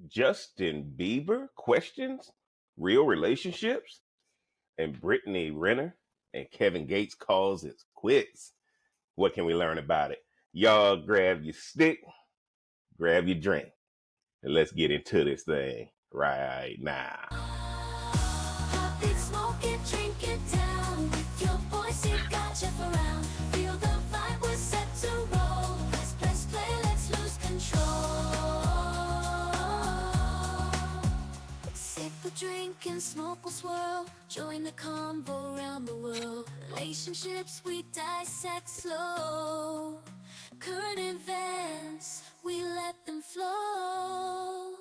Justin Bieber questions real relationships, and Brittany Renner and Kevin Gates calls it quits. What can we learn about it? Y'all grab your stick, grab your drink, and let's get into this thing right now. Hot beat, smoke it, drink it down. With your voice, it got Jeff around. Feel the vibe, we're set to roll. Press play, let's lose control. Sip a drink and smoke will swirl. Join the convo around the world. Relationships we dissect slow. Current events, we let them flow.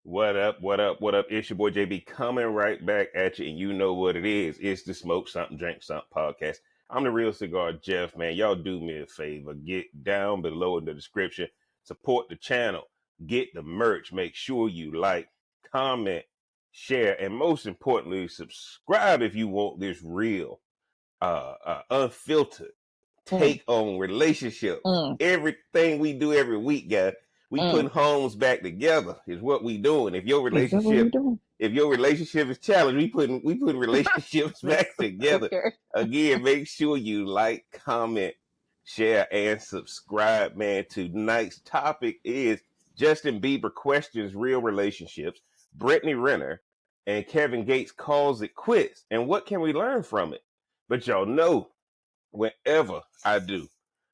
What up, what up, what up? It's your boy JB coming right back at you, and you know what it is. It's the Smoke Something, Drink Something podcast. I'm the Real Cigar Jeff, man. Y'all do me a favor. Get down below in the description. Support the channel. Get the merch. Make sure you like, comment, share, and most importantly, subscribe if you want this real, unfiltered take on relationships. Everything we do every week, guys. We putting homes back together is what we doing. If your relationship is challenged, we putting relationships back together. Again, make sure you like, comment, share, and subscribe, man. Tonight's topic is Justin Bieber questions real relationships, Brittany Renner and Kevin Gates calls it quits. And what can we learn from it? But y'all know, whenever I do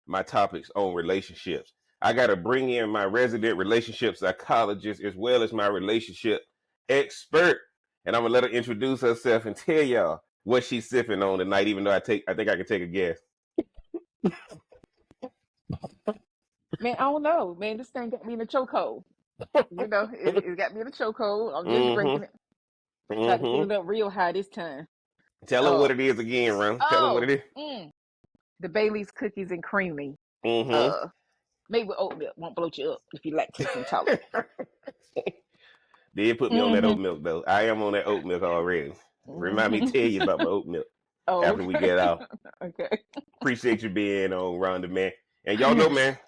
my topics on relationships, I got to bring in my resident relationship psychologist as well as my relationship expert. And I'm going to let her introduce herself and tell y'all what she's sipping on tonight, even though I think I can take a guess. Man, I don't know. Man, this thing got me in a chokehold. You know, it got me in a chokehold. I'm just drinking it. Tried to fill it up real high this time. Tell her what it is again, Ron. Tell her what it is. The Bailey's Cookies and Creamy. Made with oat milk. Won't bloat you up if you lactose intolerant. They put me on that oat milk, though. I am on that oat milk already. Remind me to tell you about my oat milk after we get out. Okay. Appreciate you being on, Rhonda, man. And y'all know, man,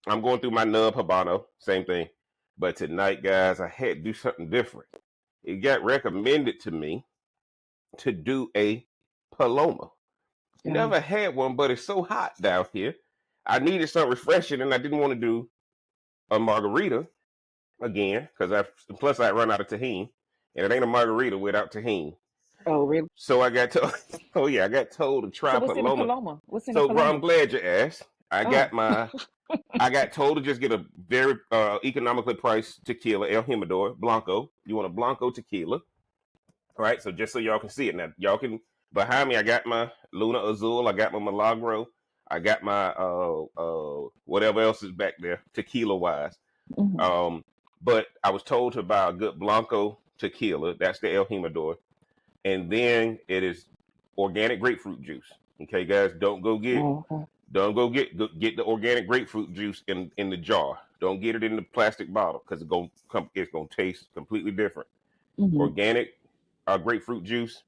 I'm going through my nub Habano. Same thing. But tonight, guys, I had to do something different. It got recommended to me to do a Paloma. Never had one, but it's so hot down here. I needed something refreshing, and I didn't want to do a margarita again because plus I run out of tahini, and it ain't a margarita without tahini. Oh, really? So I got told. I got told to try what's Paloma. In Paloma? What's in so, Paloma? Bro, I'm glad you asked. I got told to just get a very economically priced tequila, El Jimador Blanco. You want a Blanco tequila, all right? So just so y'all can see it now, y'all can. Behind me, I got my Luna Azul. I got my Milagro. I got my whatever else is back there, tequila wise. But I was told to buy a good Blanco tequila. That's the El Jimador, and then it is organic grapefruit juice. Okay, guys, don't go get the organic grapefruit juice in the jar. Don't get it in the plastic bottle because it's gonna taste completely different. Organic grapefruit juice,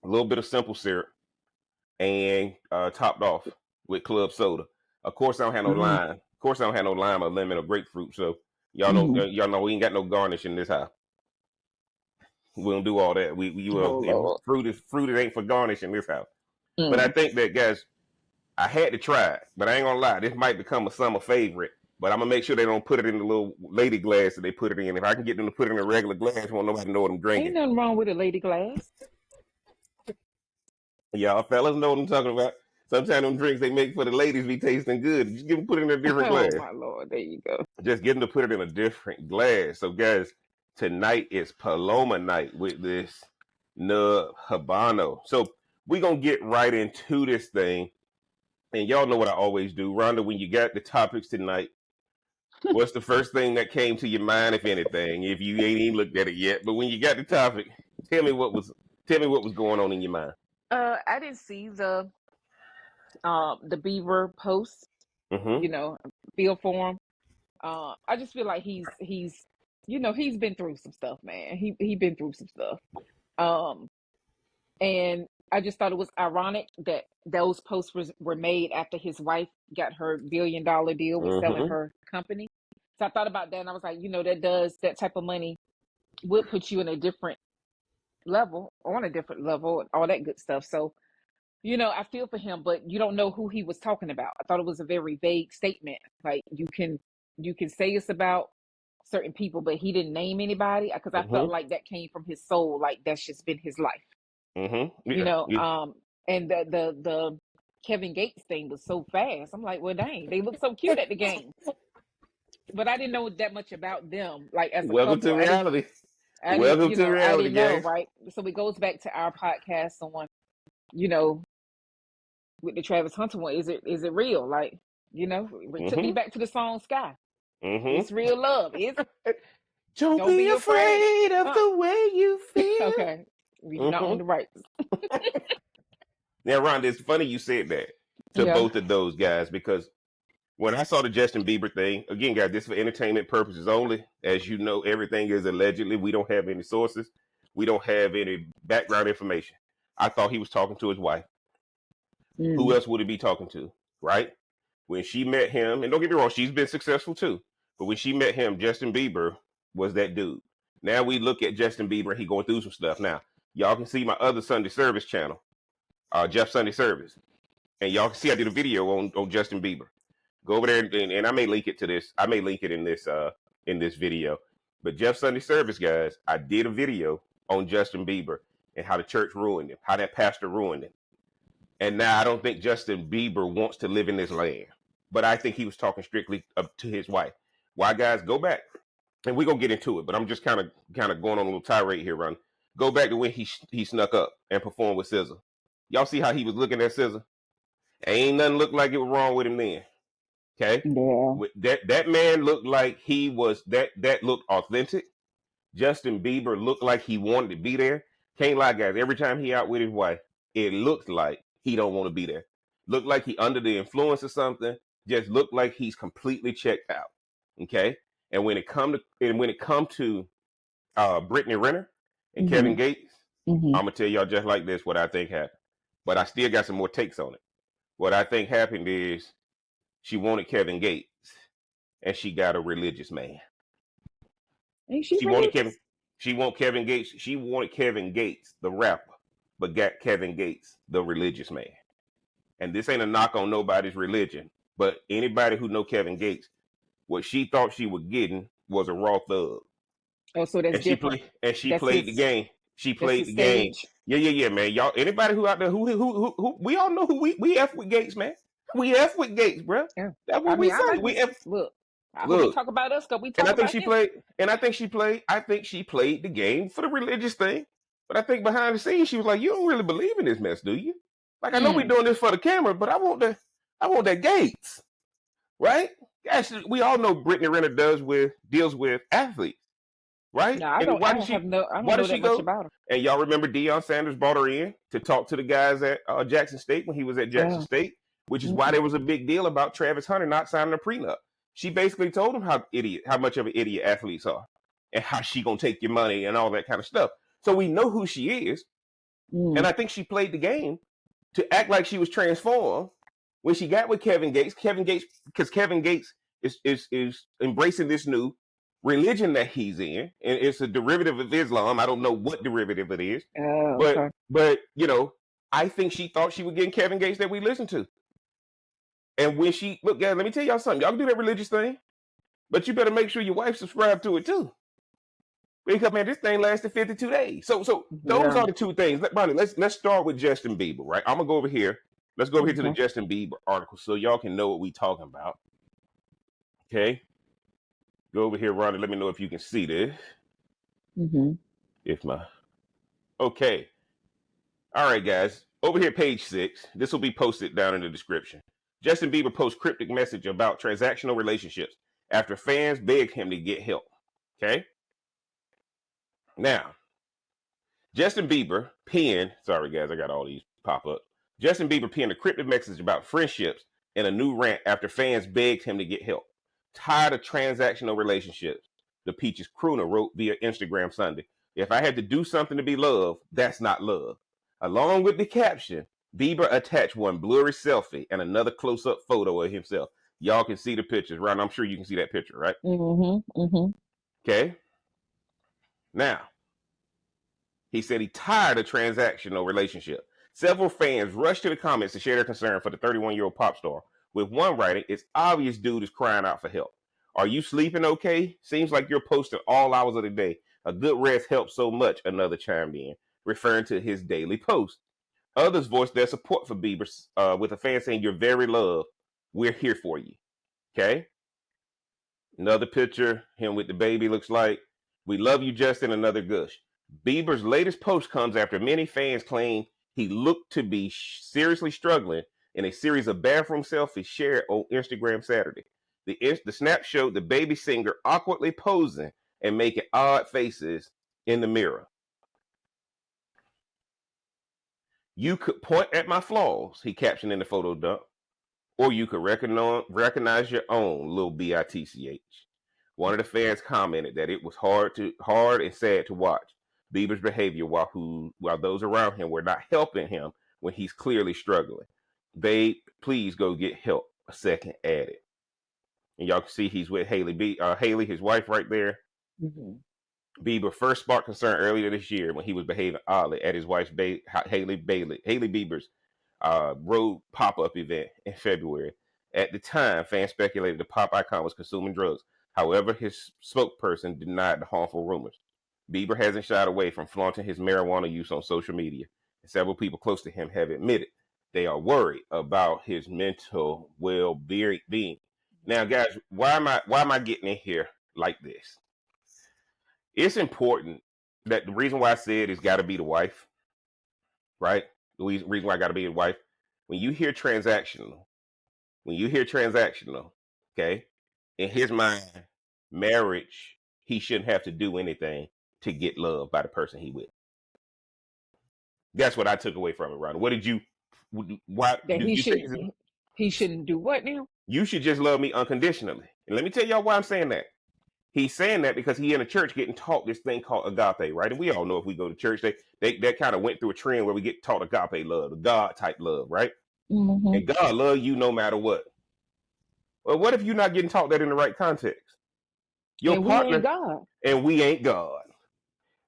a little bit of simple syrup, and topped off with club soda. Of course, I don't have no lime. Of course, I don't have no lime or lemon or grapefruit. So y'all know we ain't got no garnish in this house. We don't do all that. Fruit ain't for garnish in this house. But I think that, guys, I had to try it. But I ain't gonna lie, this might become a summer favorite. But I'm gonna make sure they don't put it in the little lady glass that they put it in. If I can get them to put it in a regular glass, won't nobody know what I'm drinking. Ain't nothing wrong with a lady glass. Y'all fellas know what I'm talking about. Sometimes them drinks they make for the ladies be tasting good. Just give them put it in a different glass. Oh my Lord, there you go. Just get them to put it in a different glass. So guys, tonight is Paloma night with this Nub Habano. So we're gonna get right into this thing. And y'all know what I always do. Rhonda, when you got the topics tonight, what's the first thing that came to your mind, if anything? If you ain't even looked at it yet, but when you got the topic, tell me what was going on in your mind. I didn't see the Bieber post. You know, feel for him. I just feel like he's been through some stuff, man. He been through some stuff. And I just thought it was ironic that those posts were made after his wife got her $1 billion deal with selling her company. So I thought about that, and I was like, that type of money would put you in a different level, on a different level, all that good stuff. So, I feel for him, but you don't know who he was talking about. I thought it was a very vague statement. Like you can say it's about certain people, but he didn't name anybody because I felt Mm-hmm. like that came from his soul. Like that's just been his life, Mm-hmm. you Yeah. know. Yeah. And the Kevin Gates thing was so fast. I'm like, well, dang, they look so cute at the game, but I didn't know that much about them, like as a Welcome to couple. reality. I didn't, Welcome to I reality, didn't know, gang. right? So it goes back to our podcast on, you know, with the Travis Hunter one. Is it real? Like, it took me Mm-hmm. back to the song Sky. Mm-hmm. It's real love, is it? Don't Don't be be afraid. afraid of the way you feel. Okay. We're not on Mm-hmm. the right. Now, Rhonda, it's funny you said that to Yeah. both of those guys because when I saw the Justin Bieber thing, again, guys, this is for entertainment purposes only. As you know, everything is allegedly. We don't have any sources. We don't have any background information. I thought he was talking to his wife. Who Mm. else would he be talking to, right? When she met him, and don't get me wrong, she's been successful too. But when she met him, Justin Bieber was that dude. Now we look at Justin Bieber, he going through some stuff. Now, y'all can see my other Sunday Service channel, Jeff Sunday Service. And y'all can see I did a video on Justin Bieber. Go over there and I may link it to this. I may link it in this video. But Jeff Sunday Service, guys, I did a video on Justin Bieber and how the church ruined him, how that pastor ruined him. And now I don't think Justin Bieber wants to live in this land. But I think he was talking strictly up to his wife. Why, guys, go back. And we're gonna get into it, but I'm just kind of going on a little tirade here, Ron. Go back to when he snuck up and performed with SZA. Y'all see how he was looking at SZA? Ain't nothing looked like it was wrong with him then. Okay, Yeah. that man looked like he was that looked authentic. Justin Bieber looked like he wanted to be there. Can't lie, guys. Every time he out with his wife, it looks like he don't want to be there. Looked like he under the influence or something. Just looked like he's completely checked out. Okay, and when it come to Brittany Renner and Kevin Mhm. Gates, Mhm. I'm gonna tell y'all just like this what I think happened. But I still got some more takes on it. What I think happened is she wanted Kevin Gates, and she got a religious man. Ain't she She wanted religious? Kevin. She wanted Kevin Gates. She wanted Kevin Gates, the rapper, but got Kevin Gates, the religious man. And this ain't a knock on nobody's religion, but anybody who know Kevin Gates, what she thought she was getting was a raw thug. Oh, so that's And she different. played. And she That's played the his. game. She That's played his the game. stage. Yeah, man. Y'all, anybody who out there who we all know who we f with Gates, man. We f with Gates, bro. Yeah. That's I what we mean, I say. like We this. f. Look, I hope he Look, talk about us because we and talk about him. I think she played the game for the religious thing. But I think behind the scenes she was like, "You don't really believe in this mess, do you? Like I know we're Mm. doing this for the camera, but I want that Gates, right? Actually, we all know Brittany Renner deals with athletes, right? No, I And don't. I don't have no. I why don't know does she that much go? about her. And y'all remember Deion Sanders brought her in to talk to the guys at Jackson State when he was at Jackson Oh. State, which is why Mm-mm. there was a big deal about Travis Hunter not signing a prenup. She basically told him how much of an idiot athletes are, and how she gonna take your money and all that kind of stuff. So we know who she is, and Mm. I think she played the game to act like she was transformed when she got with Kevin Gates. Because Kevin Gates is embracing this new religion that he's in, and it's a derivative of Islam. I don't know what derivative it is, Oh, but okay. I think she thought she was getting Kevin Gates that we listened to. And when she look, guys, let me tell y'all something. Y'all can do that religious thing, but you better make sure your wife subscribe to it too. Because man, this thing lasted 52 days. So those Yeah. are the two things. Bonnie, let's start with Justin Bieber, right? I'm gonna go over here. Let's go over here to the Okay. Justin Bieber article so y'all can know what we talking about. Okay. Go over here, Ronnie. Let me know if you can see this. Mhm. Okay. All right, guys. Over here, page 6. This will be posted down in the description. Justin Bieber posts cryptic message about transactional relationships after fans begged him to get help. Okay. Now, Justin Bieber penned, sorry guys, I got all these pop up. Justin Bieber penned a cryptic message about friendships and a new rant after fans begged him to get help. Tired of transactional relationships, the Peaches crooner wrote via Instagram Sunday. If I had to do something to be loved, that's not love. Along with the caption, Bieber attached one blurry selfie and another close-up photo of himself. Y'all can see the pictures, right? I'm sure you can see that picture, right? Mm-hmm. Okay. Now, he said he tired of transactional relationship. Several fans rushed to the comments to share their concern for the 31-year-old pop star. With one writing, it's obvious dude is crying out for help. Are you sleeping okay? Seems like you're posting all hours of the day. A good rest helps so much, another chimed in, referring to his daily post. Others voiced their support for Bieber, with a fan saying, "You're very loved. We're here for you." Okay. Another picture, him with the baby looks like, "We love you, Justin." Another gush. Bieber's latest post comes after many fans claim he looked to be seriously struggling in a series of bathroom selfies shared on Instagram Saturday. The snap showed the baby singer awkwardly posing and making odd faces in the mirror. "You could point at my flaws," he captioned in the photo dump, "or you could recognize your own, little bitch." One of the fans commented that it was hard and sad to watch Bieber's behavior while those around him were not helping him when he's clearly struggling. "Babe, please go get help," a second added. And y'all can see he's with Haley, his wife, right there. Mm-hmm. Bieber first sparked concern earlier this year when he was behaving oddly at his wife's Haley Bieber's road pop-up event in February. At the time, fans speculated the pop icon was consuming drugs. However, his spokesperson denied the harmful rumors. Bieber hasn't shied away from flaunting his marijuana use on social media, and several people close to him have admitted they are worried about his mental well-being. Now, guys, why am I getting in here like this? It's important that the reason why I said it's got to be the wife, right? The reason why I got to be the wife. When you hear transactional, okay, in his mind, marriage, he shouldn't have to do anything to get loved by the person he with. That's what I took away from it, Ron. What did you? Why That do you think he shouldn't do what now? you should just love me unconditionally? And let me tell y'all why I'm saying that. He's saying that because he in a church getting taught this thing called agape, right? And we all know if we go to church, they kind of went through a trend where we get taught agape love, the God type love, right? Mm-hmm. And God love you no matter what. Well, what if you're not getting taught that in the right context? Your And we ain't partner, God. and we ain't God.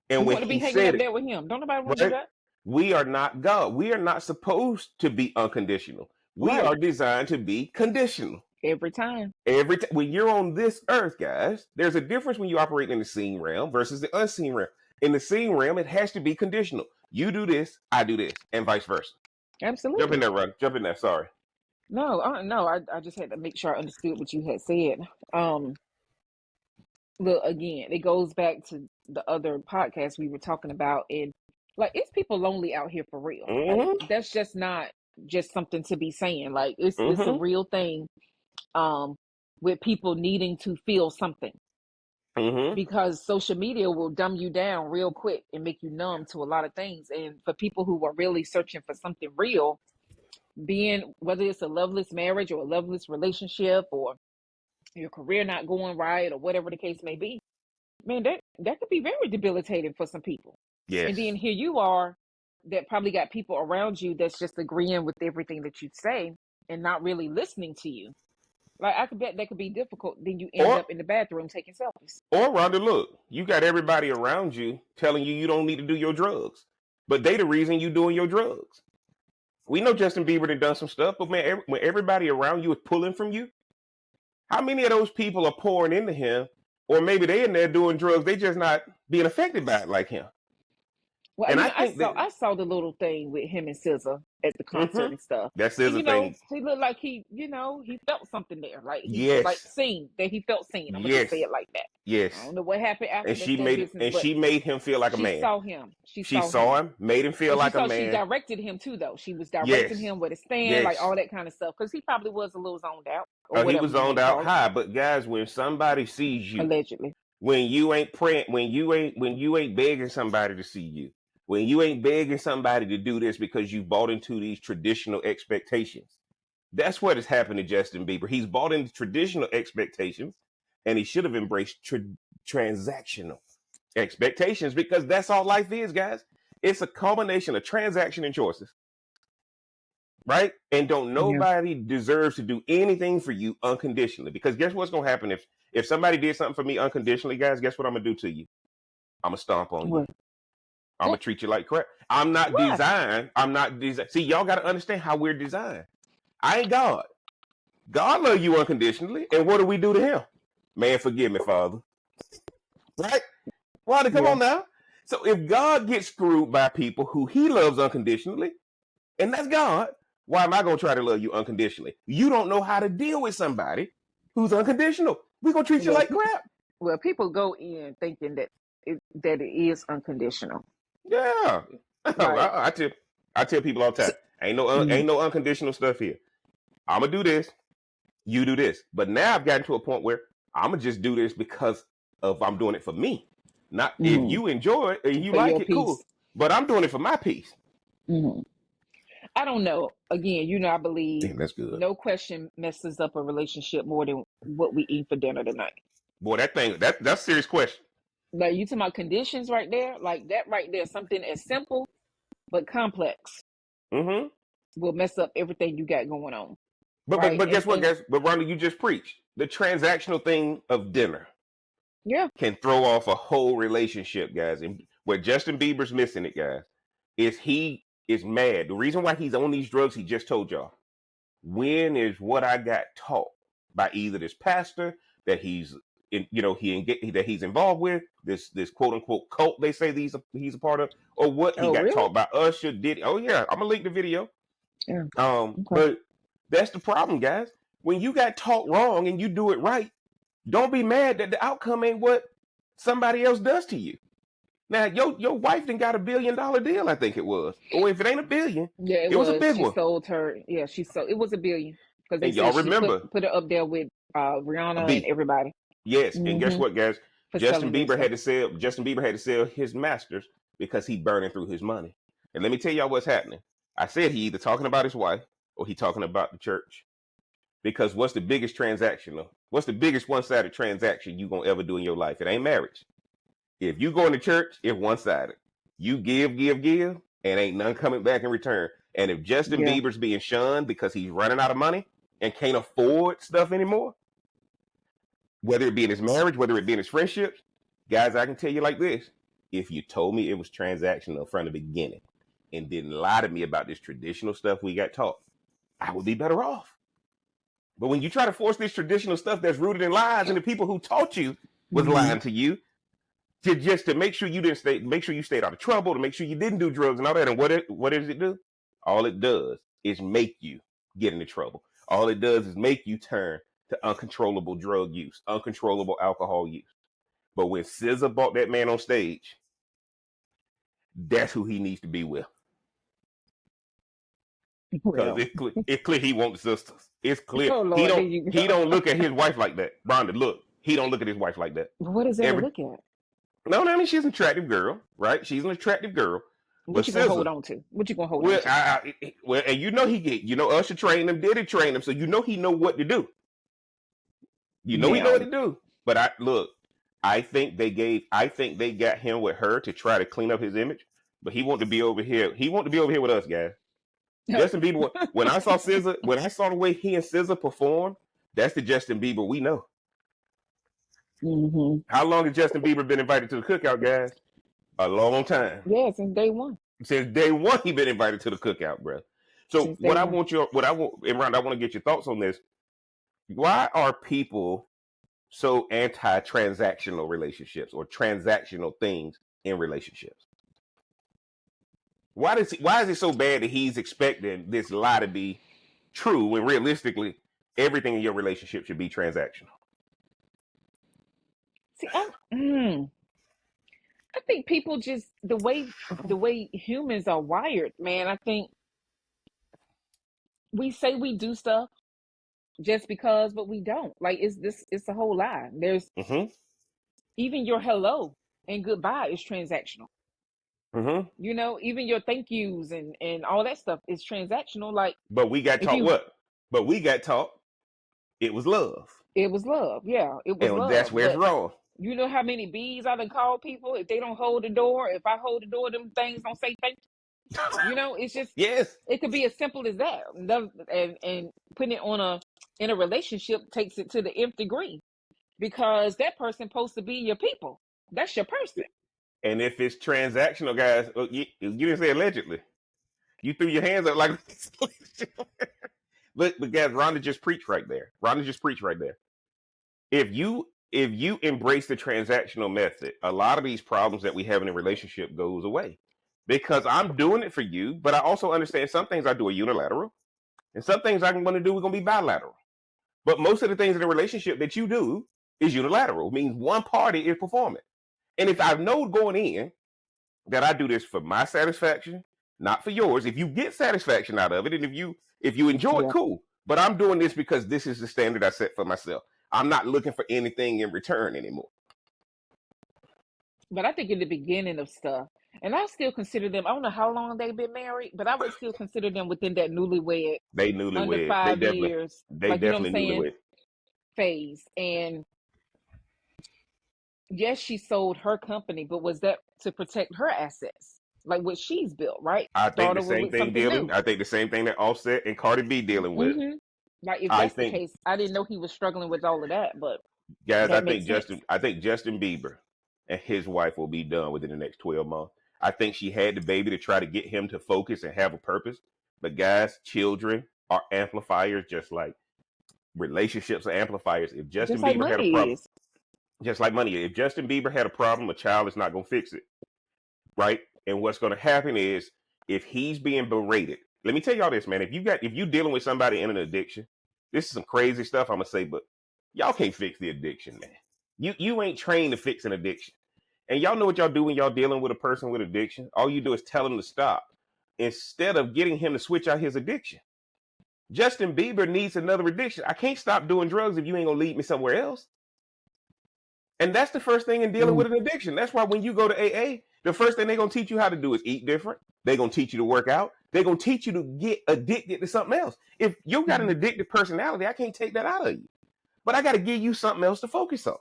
And You when want to be he hanging said up it, there with him. Don't nobody want to do right? that. We are not God. We are not supposed to be unconditional. We Right. are designed to be conditional. Every time. Every time when you're on this earth, guys, there's a difference when you operate in the seen realm versus the unseen realm. In the seen realm, it has to be conditional. You do this, I do this, and vice versa. Jump in Absolutely. there, Ron. Jump in there. Sorry. No, I just had to make sure I understood what you had said. Look, again, it goes back to the other podcast we were talking about, and like it's people lonely out here for real. Like Mm-hmm. that's just not just something to be saying. Like it's a Mm-hmm. real thing. Um, with people needing to feel something Mm-hmm. because social media will dumb you down real quick and make you numb to a lot of things. And for people who are really searching for something real, being whether it's a loveless marriage or a loveless relationship or your career not going right or whatever the case may be, man, that could be very debilitating for some people. And then Yes. here you are that probably got people around you that's just agreeing with everything that you say and not really listening to you. Like I could bet that could be difficult. Then you end Or up in the bathroom taking selfies. Rhonda, look, you got everybody around you telling you don't need to do your drugs, but they the reason you doing your drugs. We know Justin Bieber done some stuff, but man, when everybody around you is pulling from you, how many of those people are pouring into him? Or maybe they in there doing drugs, they just not being affected by it like him. Well, And you I know, I think saw that I saw the little thing with him and SZA at the concert and stuff. that's the And other thing. he looked like he felt something there. Like he like Yes, seen that he felt seen. I'm gonna just say yes, it like that. I yes. don't know what happened after, that's their business, And but she made him feel like a she man. saw him. She She saw saw him. him, made him feel And like a she man. directed him too though. She was directing Yes, him where to stand, like yes. all that kind of stuff. Because he probably was a little zoned out or He whatever was you want zoned to out call it. high. But guys, when somebody sees you, Allegedly. when you ain't praying, when you ain't begging somebody to see you, when you ain't begging somebody to do this because you bought into these traditional expectations, that's what has happened to Justin Bieber. He's bought into traditional expectations, and he should have embraced transactional expectations because that's all life is, guys. It's a combination of transaction and choices. right? And don't Yeah. nobody deserves to do anything for you unconditionally. Because guess what's gonna happen if somebody did something for me unconditionally, guys? Guess what I'm gonna do to you? I'm gonna stomp on you. What? I'm gonna treat you like crap. I'm not Why? designed. I'm not designed. See, y'all got to understand how we're designed. I ain't God. God love you unconditionally, and what do we do to Him? Man, forgive me, Father. Right? Father, come Yeah. on now. So if God gets screwed by people who He loves unconditionally, and that's God, why am I gonna try to love you unconditionally? You don't know how to deal with somebody who's unconditional. We gonna treat you Well, like crap. well, people go in thinking that it is unconditional, Yeah. right? I tell people all the So, time, ain't mm, no unconditional stuff here. I'm gonna do this, you do this. But now I've gotten to a point where I'm gonna just do this because of I'm doing it for me. Not if mm, you enjoy it and you for like your it, cool. peace. But I'm doing it for my peace. Mm. I don't know. Again, I believe Damn, that's good. no question messes up a relationship more than what we eat for dinner tonight. Boy, that's a serious question. Like you talking about conditions right there, like that right there, something as simple but complex Mm-hmm. will mess up everything you got going on, But but right? but And guess what, guys? But Rhonda, you just preached. The transactional thing of dinner yeah, can throw off a whole relationship, guys. And where Justin Bieber's missing it, guys, is he is mad. The reason why he's on these drugs, he just told y'all. When is what I got taught by either this pastor that he's in, that he's involved with, this quote unquote cult they say he's a part of, or what he oh got really? taught by Usher, did oh yeah, I'm gonna link the video. Yeah, okay. But that's the problem, guys. When you got taught wrong and you do it right, don't be mad that the outcome ain't what somebody else does to you. Now, your wife done got $1 billion deal, I think it was. Or if it ain't a billion, Yeah, it it was a was. big She one. sold her. Yeah, she sold. It was $1 billion because they And y'all said she remember put it up there with a Rihanna and B. everybody. Yes, and guess Mm-hmm. what, guys? For selling their stuff. Justin Bieber had to sell his masters because he burning through his money. And let me tell y'all what's happening. I said he either talking about his wife or he talking about the church. Because what's the biggest transactional? What's the biggest one-sided transaction you gonna ever do in your life? It ain't marriage. If you go into church, it's one-sided. You give, and ain't none coming back in return. And if Justin Yeah. Bieber's being shunned because he's running out of money and can't afford stuff anymore, whether it be in his marriage, whether it be in his friendships, guys, I can tell you like this. If you told me it was transactional from the beginning and didn't lie to me about this traditional stuff we got taught, I would be better off. But when you try to force this traditional stuff that's rooted in lies and the people who taught you was Mm-hmm. lying to you, to make sure you didn't stay, make sure you stayed out of trouble, to make sure you didn't do drugs and all that. And what does it do? All it does is make you get into trouble. All it does is make you turn to uncontrollable drug use, uncontrollable alcohol use. But when SZA brought that man on stage, that's who he needs to be with. Because Well, it's clear he wants sisters. It's clear oh he Lord, there don't you he go. don't look at his wife like that. Rhonda, look, he don't look at his wife like that. What is there to Every look at? no, I mean she's an attractive girl, right? She's an attractive girl. But What you gonna hold SZA, on to? What you gonna hold on well, to? and Usher trained him, did he train him, so he know what to do. You know he know Yeah. what to do. But I think I think they got him with her to try to clean up his image. But he wanted to be over here. He wanted to be over here with us, guys. Justin Bieber. When I saw when I saw the way he and SZA performed, that's the Justin Bieber we know. Mm-hmm. How long has Justin Bieber been invited to the cookout, guys? A long time. Yeah, since day one. Since day one, he been invited to the cookout, bro. So Since day one. and Ron, I want to get your thoughts on this. Why are people so anti-transactional relationships or transactional things in relationships? Why is it so bad that he's expecting this lie to be true when realistically everything in your relationship should be transactional? See, I think people just the way humans are wired, man. I think we say we do stuff just because, but we don't. Like it's a whole lie. There's Mm-hmm. even your hello and goodbye is transactional. Mm-hmm. Even your thank yous and all that stuff is transactional. Like But we got if taught you what? But we got taught it was love, it was love. Yeah, it was and that's love. where it's But wrong. you know how many bees I done called people if they don't hold the door? If I hold the door, them things don't say thank you. It's just, Yes. it could be as simple as that. And putting it in a relationship takes it to the nth degree, because that person supposed to be your people. That's your person. And if it's transactional, guys, you didn't say allegedly. You threw your hands up like, but guys, Rhonda just preached right there. Rhonda just preached right there. If you embrace the transactional method, a lot of these problems that we have in a relationship goes away, because I'm doing it for you, but I also understand some things I do are unilateral, and some things I'm going to do are going to be bilateral. But most of the things in a relationship that you do is unilateral, means one party is performing. And if I know going in that I do this for my satisfaction, not for yours. If you get satisfaction out of it, and if you enjoy it, Yeah. cool. But I'm doing this because this is the standard I set for myself. I'm not looking for anything in return anymore. But I think in the beginning of stuff, and I still consider them, I don't know how long they've been married, but I would still consider them within that newlywed, They under newlywed. They five definitely years, they like, you know what I'm definitely saying, newlywed. phase. And yes, she sold her company, but was that to protect her assets? Like what she's built, right? I think Start the over same with thing something dealing. new. I think the same thing that Offset and Cardi B dealing with. hmm Like, if I that's the think, case, I didn't know he was struggling with all of that, but guys, that makes sense. I think Justin Bieber and his wife will be done within the next 12 months. I think she had the baby to try to get him to focus and have a purpose. But guys, children are amplifiers, just like relationships are amplifiers. If Justin Just like Bieber had a money problem, is. just like money, if Justin Bieber had a problem, a child is not going to fix it, right? And what's going to happen is, if he's being berated, let me tell y'all this, man. If you dealing with somebody in an addiction, this is some crazy stuff I'm gonna say, but y'all can't fix the addiction, man. You ain't trained to fix an addiction, and y'all know what y'all do when y'all dealing with a person with addiction. All you do is tell him to stop instead of getting him to switch out his addiction. Justin Bieber needs another addiction. I can't stop doing drugs if you ain't gonna lead me somewhere else. And that's the first thing in dealing Mm. with an addiction. That's why when you go to AA, the first thing they're going to teach you how to do is eat different. They're going to teach you to work out. They're going to teach you to get addicted to something else. If you got an addictive personality, I can't take that out of you. But I got to give you something else to focus on.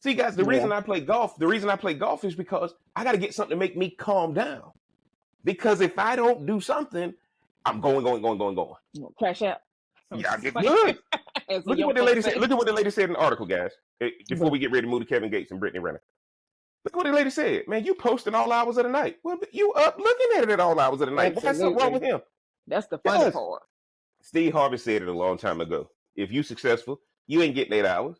See, guys, the Yeah. reason I play golf is because I got to get something to make me calm down. Because if I don't do something, I'm going. Crash out. Yeah, I get good. As the Look at young what the folks lady said. say. Look at what the lady said in the article, guys. Before we get ready to move to Kevin Gates and Brittany Renner. Look what the lady said. Man, you posting all hours of the night. Well, you up looking at it at all hours of the night. Why something wrong Absolutely. with him? That's the funny Yes. part. Steve Harvey said it a long time ago. If you successful, you ain't getting 8 hours.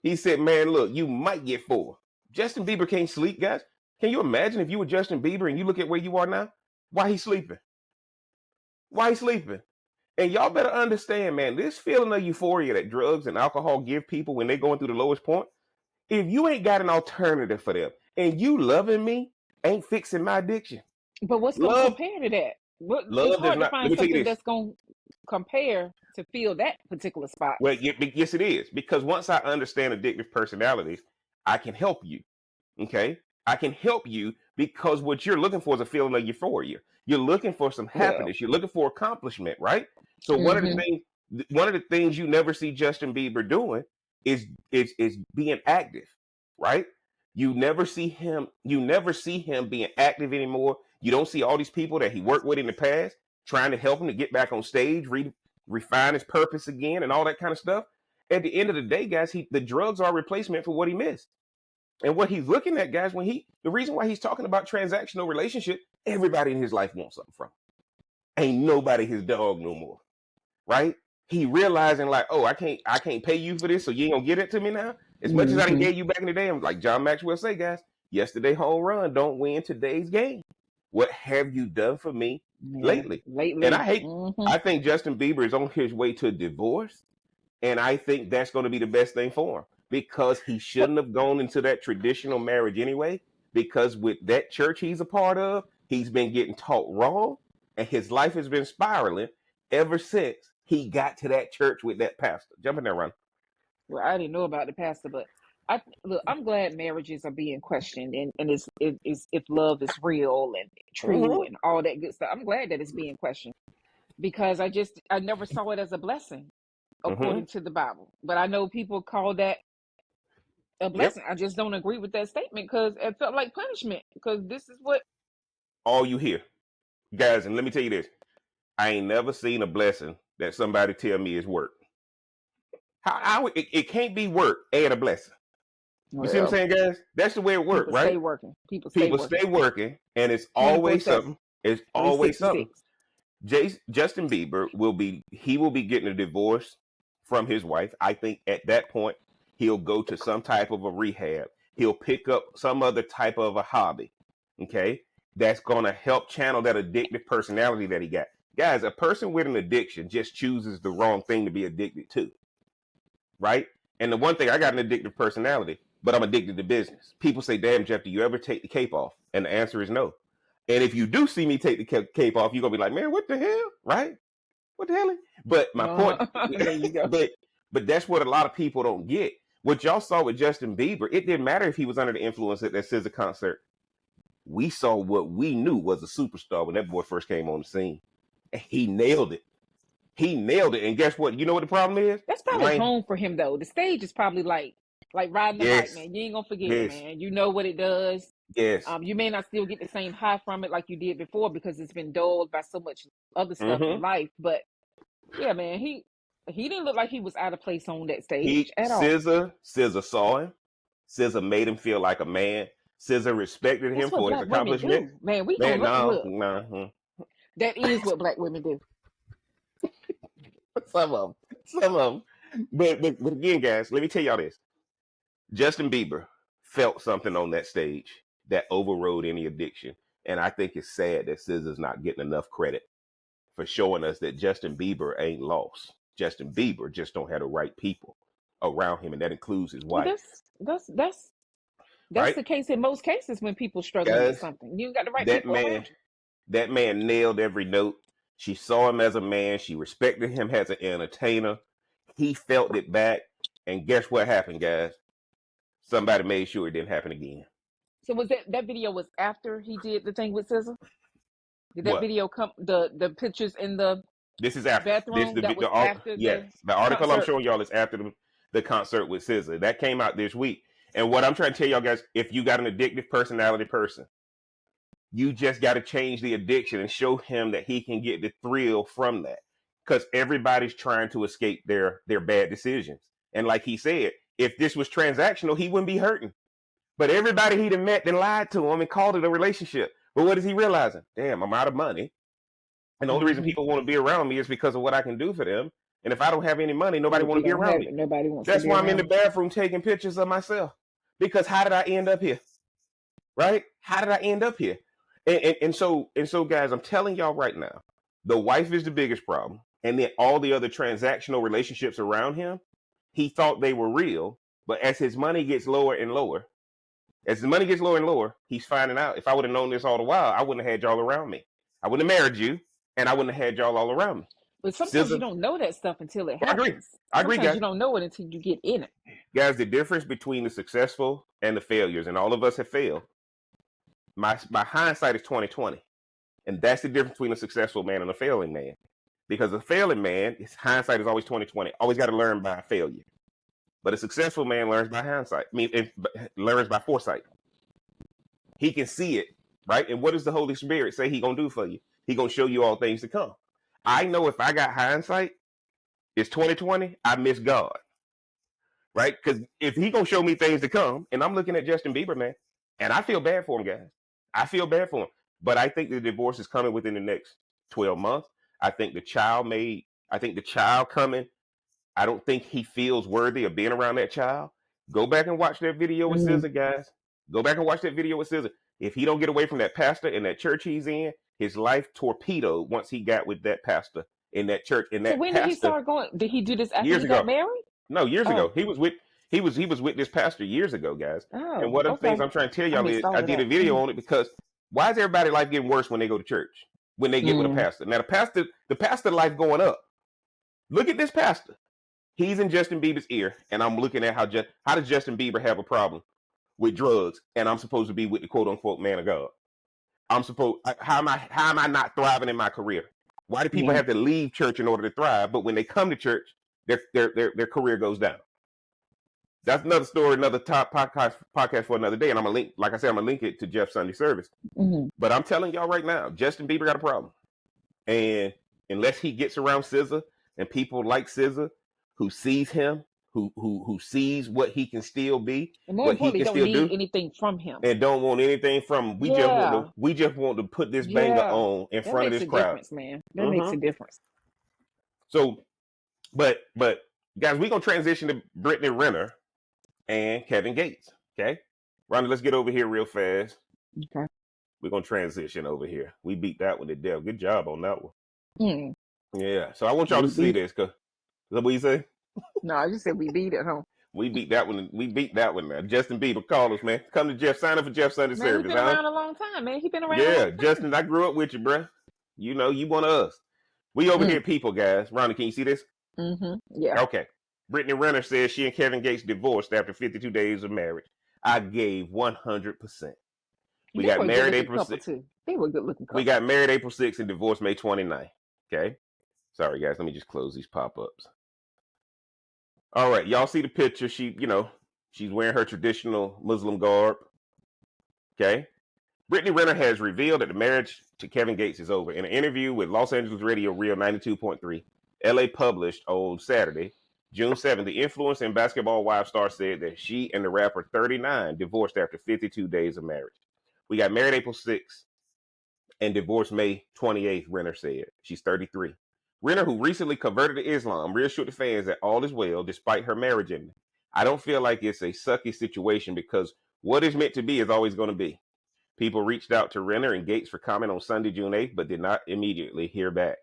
He said, man, look, you might get 4. Justin Bieber can't sleep, guys. Can you imagine if you were Justin Bieber and you look at where you are now? Why he sleeping? Why he sleeping? And y'all better understand, man, this feeling of euphoria that drugs and alcohol give people when they're going through the lowest point, if you ain't got an alternative for them and you loving me, ain't fixing my addiction. But what's going to Love, compare to that? It's love does hard to not. Let find me tell you something this. that's going to compare to fill that particular spot. Well, yes, it is, because once I understand addictive personalities, I can help you. Okay, I can help you because what you're looking for is a feeling of euphoria. You're looking for some Well, happiness. You're looking for accomplishment, right? So hmm one of the things you never see Justin Bieber doing is being active, right? You never see him being active anymore. You don't see all these people that he worked with in the past trying to help him to get back on stage, refine his purpose again, and all that kind of stuff. At the end of the day, guys, the drugs are a replacement for what he missed. And what he's looking at, guys, the reason why he's talking about transactional relationship, everybody in his life wants something from him. Ain't nobody his dog no more, right? He realizing like, oh, I can't pay you for this, so you ain't gonna get it to me now. As much as I didn't hmm gave you back in the day, I'm like John Maxwell say, guys, yesterday home run don't win today's game. What have you done for me Yeah. lately? And Lately. I think Justin Bieber is on his way to divorce, and I think that's going to be the best thing for him, because he shouldn't have gone into that traditional marriage anyway. Because with that church he's a part of, he's been getting taught wrong, and his life has been spiraling ever since he got to that church with that pastor. Jump in there, Ron. Well, I didn't know about the pastor, but I'm glad marriages are being questioned, and it's if love is real and true Mm-hmm. and all that good stuff. I'm glad that it's being questioned, because I never saw it as a blessing Mm-hmm. according to the Bible. But I know people call that a Yep. blessing. I just don't agree with that statement, because it felt like punishment. Because this is what all you hear, guys. And let me tell you this: I ain't never seen a blessing that somebody tell me is work. How it can't be work and a blessing. You see what I'm Well, saying, guys? That's the way it works, people right? stay working. People stay People working. stay working, and it's always 24/7, something. It's always something. 366. Justin Bieber will be getting a divorce from his wife. I think at that point he'll go to some type of a rehab. He'll pick up some other type of a hobby. Okay, that's gonna help channel that addictive personality that he got. Guys, a person with an addiction just chooses the wrong thing to be addicted to, right? And the one thing, I got an addictive personality, but I'm addicted to business. People say, "Damn, Jeff, do you ever take the cape off?" And the answer is no. And if you do see me take the cape off, you're gonna be like, "Man, what the hell?" Right? What the hell? But my point, There you go. but that's what a lot of people don't get. What y'all saw with Justin Bieber, it didn't matter if he was under the influence at that SZA concert. We saw what we knew was a superstar when that boy first came on the scene. And he nailed it. He nailed it. And guess what? You know what the problem is? That's probably Wayne. home for him though. The stage is probably like riding the bike, Yes. man. You ain't gonna forget it, Yes. man. You know what it does. Yes. You may not still get the same high from it like you did before because it's been dulled by so much other stuff in Mm-hmm. life. But yeah, man, he didn't look like he was out of place on that stage He at all. SZA saw him. SZA made him feel like a man. SZA respected him That's what for his black women accomplishment. do, man. We gonna Man, no, look. no. That is what black women do. Some of them. But again, guys, let me tell y'all this. Justin Bieber felt something on that stage that overrode any addiction. And I think it's sad that SZA's not getting enough credit for showing us that Justin Bieber ain't lost. Justin Bieber just don't have the right people around him, and that includes his Well, wife. that's Right? the case in most cases when people struggling with Guys, something. You got the right that people man, around you. that man nailed every note. She saw him as a man. She respected him as an entertainer. He felt it back. And guess what happened, guys? Somebody made sure it didn't happen again. So was that video was after he did the thing with SZA? Did that What? video come the pictures in the This is after. bathroom that was after Yes, the the article I'm concert? showing y'all is after the concert with SZA. That came out this week. And what I'm trying to tell y'all guys, if you got an addictive personality person, you just got to change the addiction and show him that he can get the thrill from that. Because everybody's trying to escape their bad decisions. And like he said, if this was transactional, he wouldn't be hurting. But everybody he'd have met then lied to him and called it a relationship. But what is he realizing? Damn, I'm out of money. And the only reason Mm-hmm. people want to be around me is because of what I can do for them. And if I don't have any money, nobody If want you to be don't around have me. it, nobody wants to That's be why I'm in the around you. bathroom taking pictures of myself. Because how did I end up here? Right? How did I end up here? And so guys, I'm telling y'all right now, the wife is the biggest problem. And then all the other transactional relationships around him, he thought they were real. But as his money gets lower and lower, he's finding out, if I would have known this all the while, I wouldn't have had y'all around me. I wouldn't have married you, and I wouldn't have had y'all all around me. But sometimes you SZA, don't know that stuff until it I agree. happens. I agree, Sometimes guys. you don't know it until you get in it. Guys, the difference between the successful and the failures, and all of us have failed. My hindsight is 2020, and that's the difference between a successful man and a failing man. Because a failing man, his hindsight is always 2020. Always got to learn by failure. But a successful man learns by hindsight. I mean, learns by foresight. He can see it, right? And what does the Holy Spirit say he gonna do for you? He gonna show you all things to come. I know if I got hindsight, it's 2020. I miss God, right? Because if he gonna show me things to come, and I'm looking at Justin Bieber, man, and I feel bad for him, guys. I feel bad for him, but I think the divorce is coming within the next 12 months. I think the child coming. I don't think he feels worthy of being around that child. Go back and watch that video with Mm-hmm. SZA, guys. Go back and watch that video with SZA. If he don't get away from that pastor and that church he's in, his life torpedoed once he got with that pastor in that church. And So that when did he pastor, start going? Did he do this after years he got ago. married? No, years Oh, ago. He was with this pastor years ago, guys. And oh, one of the things okay. I'm trying to tell I y'all missed is all I of did a that. video on it, because why is everybody's life getting worse when they go to church? When they get with a Mm. pastor. Now the pastor life going up. Look at this pastor. He's in Justin Bieber's ear, and I'm looking at how does Justin Bieber have a problem with drugs, and I'm supposed to be with the quote unquote man of God. How am I not thriving in my career? Why do people Yeah. have to leave church in order to thrive? But when they come to church, their career goes down. That's another story, another top podcast for another day. And I'm gonna link, like I said, I'm gonna link it to Jeff's Sunday service. Mm-hmm. But I'm telling y'all right now, Justin Bieber got a problem. And unless he gets around SZA and people like SZA who sees him, who sees what he can still be, And more what he importantly, can don't still need do, anything from him. and don't want anything from him, Yeah. we just want to put this banger Yeah. on in That front of makes this a crowd. difference, man. That makes a difference. So, but guys, we're gonna transition to Brittany Renner and Kevin Gates. Okay, Rhonda, let's get over here real fast. Okay. We're gonna transition over here. We beat that one to death. Good job on that one. Mm. Yeah. So I want y'all to see this, cause is that what you say? No, I just said we beat it, huh? We beat that one. We beat that one. Now, Justin Bieber, call us, man. Come to Jeff. Sign up for Jeff Sunday Man, service. he been around a long time, man. He been around a long Yeah, time. Justin, I grew up with you, bruh. You know, you one of us. We over here, people, guys. Rhonda, can you see this? Mm-hmm. Yeah. Okay. Brittany Renner says she and Kevin Gates divorced after 52 days of marriage. I gave 100%. We got married April 6th. Too. They were a good looking couple. We got married April 6th and divorced May 29th. Okay. Sorry, guys. Let me just close these pop-ups. All right. Y'all see the picture. She, she's wearing her traditional Muslim garb. Okay. Brittany Renner has revealed that the marriage to Kevin Gates is over. In an interview with Los Angeles Radio Real 92.3, LA published on Saturday, June 7th, the influencer and basketball wife star said that she and the rapper 39 divorced after 52 days of marriage. We got married April 6th and divorced May 28th, Renner said. She's 33. Renner, who recently converted to Islam, reassured the fans that all is well despite her marriage ending. I don't feel like it's a sucky situation because what is meant to be is always going to be. People reached out to Renner and Gates for comment on Sunday, June 8th, but did not immediately hear back.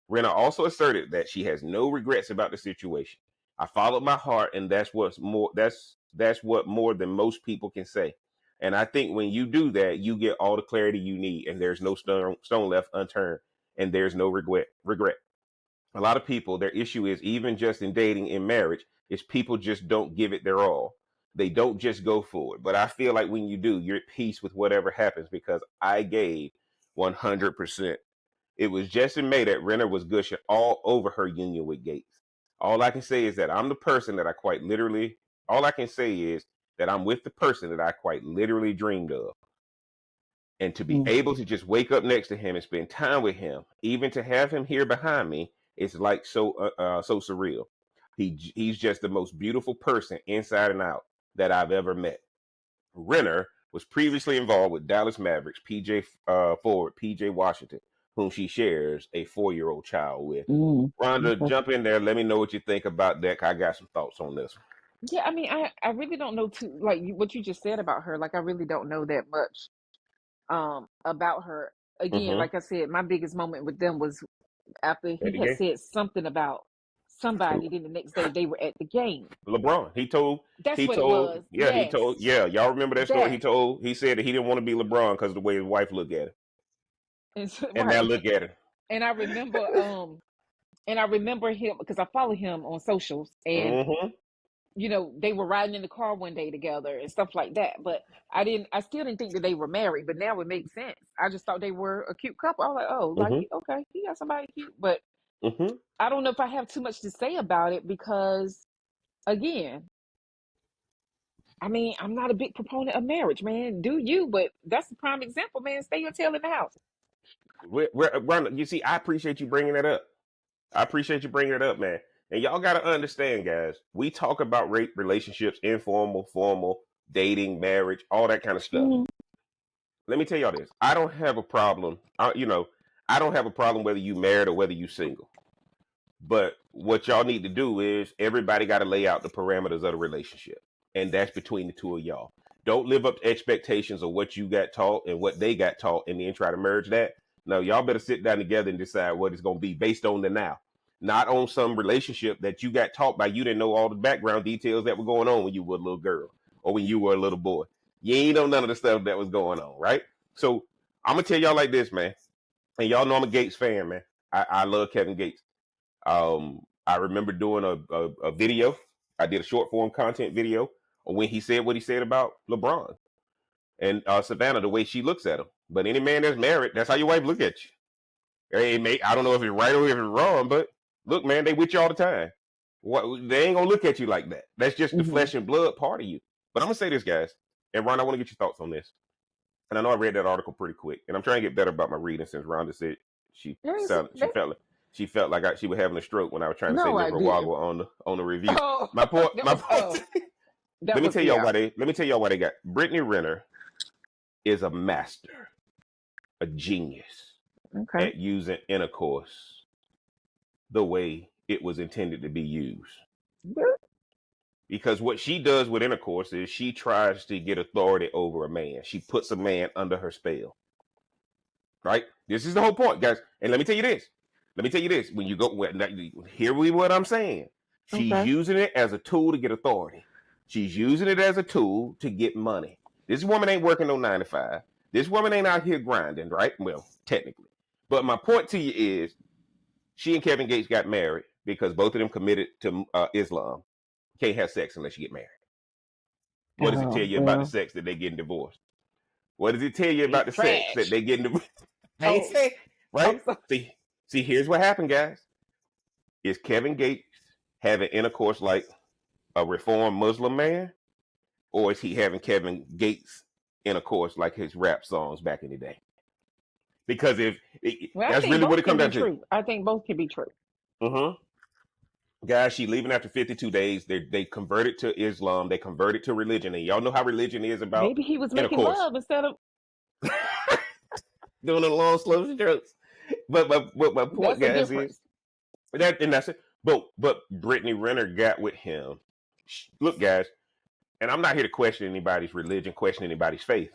Renner also asserted that she has no regrets about the situation. I followed my heart, and that's what more than most people can say. And I think when you do that, you get all the clarity you need, and there's no stone left unturned, and there's no regret. A lot of people, their issue is even just in dating, in marriage, is people just don't give it their all. They don't just go for it. But I feel like when you do, you're at peace with whatever happens because I gave 100%. It was just in May that Renner was gushing all over her union with Gates. All I can say is that I'm the person that all I can say is that I'm with the person that I quite literally dreamed of. And to be able to just wake up next to him and spend time with him, even to have him here behind me, it's like so surreal. He's just the most beautiful person inside and out that I've ever met. Renner was previously involved with Dallas Mavericks forward PJ Washington, whom she shares a 4-year-old child with. Rhonda, jump in there. Let me know what you think about that. I got some thoughts on this one. Yeah, I mean, I really don't know too like what you just said about her. Like, I really don't know that much about her. Again, like I said, my biggest moment with them was after he had said something about somebody. Then the next day they were at the game. LeBron. He told. Yeah, y'all remember that story? He said that he didn't want to be LeBron because of the way his wife looked at him. And now look at her. And I remember him because I follow him on socials, and they were riding in the car one day together and stuff like that. But I still didn't think that they were married, but now it makes sense. I just thought they were a cute couple. I was like, oh, okay, he got somebody cute. But I don't know if I have too much to say about it because, again, I mean, I'm not a big proponent of marriage, man. Do you? But that's the prime example, man. Stay your tail in the house. You see, I appreciate you bringing that up. Man. And y'all got to understand, guys, we talk about relationships, informal, formal, dating, marriage, all that kind of stuff. Let me tell y'all this. I don't have a problem. I don't have a problem whether you married or whether you single. But what y'all need to do is everybody got to lay out the parameters of the relationship. And that's between the two of y'all. Don't live up to expectations of what you got taught and what they got taught and then try to merge that. No, y'all better sit down together and decide what it's going to be based on the now. Not on some relationship that you got taught by you didn't know all the background details that were going on when you were a little girl or when you were a little boy. You ain't know none of the stuff that was going on, right? So I'm going to tell y'all like this, man. And y'all know I'm a Gates fan, man. I love Kevin Gates. I remember doing a video. I did a short form content video when he said what he said about LeBron and Savannah, the way she looks at him. But any man that's married, that's how your wife look at you. I don't know if it's right or if it's wrong, but look, man, they with you all the time. What, they ain't gonna look at you like that. That's just the flesh and blood part of you. But I'm gonna say this, guys, and Ron, I want to get your thoughts on this. And I know I read that article pretty quick, and I'm trying to get better about my reading since Rhonda said she felt like she was having a stroke when I was trying to say No, I liver didn't. woggle on the review. Oh, My point. let me tell y'all why they got. Brittany Renner is a master, a genius at using intercourse the way it was intended to be used. Because what she does with intercourse is she tries to get authority over a man. She puts a man under her spell. Right? This is the whole point, guys. And let me tell you this. When you go, hear what I'm saying. She's using it as a tool to get authority. She's using it as a tool to get money. This woman ain't working no 9 to 5. This woman ain't out here grinding, right? Well, technically. But my point to you is, she and Kevin Gates got married because both of them committed to Islam. You can't have sex unless you get married. What does it tell you about the sex that they're getting divorced? What does it tell you about the sex that they're getting divorced? I ain't saying, right? See, here's what happened, guys. Is Kevin Gates having intercourse like a reformed Muslim man? Or is he having Kevin Gates intercourse like his rap songs back in the day? Because that's really what it comes down to. I think both can be true. Guys, she leaving after 52 days. They converted to Islam. They converted to religion. And y'all know how religion is about Maybe he was making love instead of doing the long, slow strokes. But my point, guys, is that's it. But Brittany Renner got with him. Look, guys, and I'm not here to question anybody's religion, question anybody's faith.